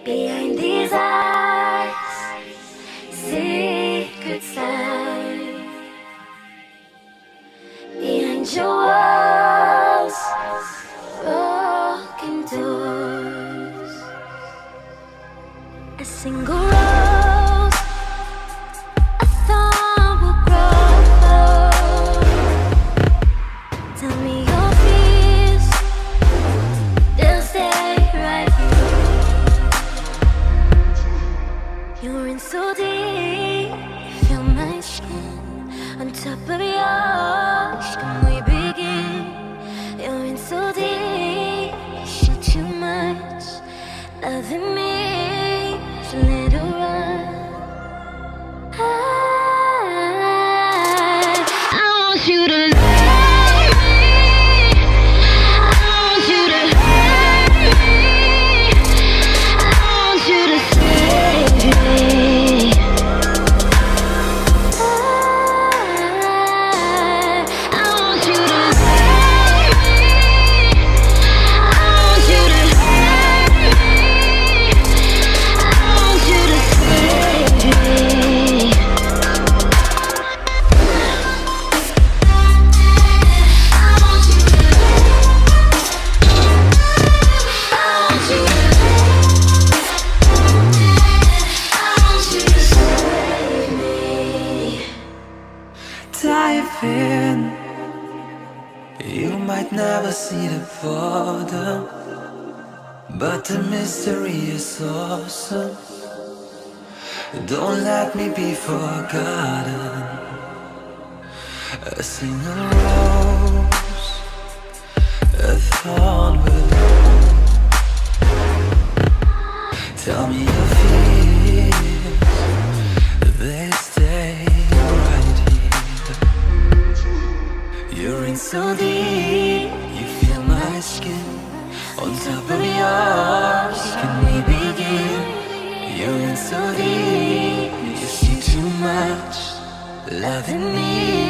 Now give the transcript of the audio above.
Behind these eyes, secrets lie. Behind your walls, broken doors. A single rose, a thorn will grow. Tell me your fears, they'll stay right here. You're in so deep, feel my skin on top of yours. Can we begin? You're in so deep, shit too much, loving me, so let it run. I want you to love me, I want you to hurt me, I want you to save me. I want you to love me, I want you to hurt me, I want you to save me. I want you to save me. Dive in. You might never see the bottom, but the mystery is awesome. Don't let me be forgotten. A single rose, a thorn will grow. Tell me your fears, they stay right here. You're in so deep, you feel my skin on top of yours. Can we begin? You're in so deep, you see too much, loving me.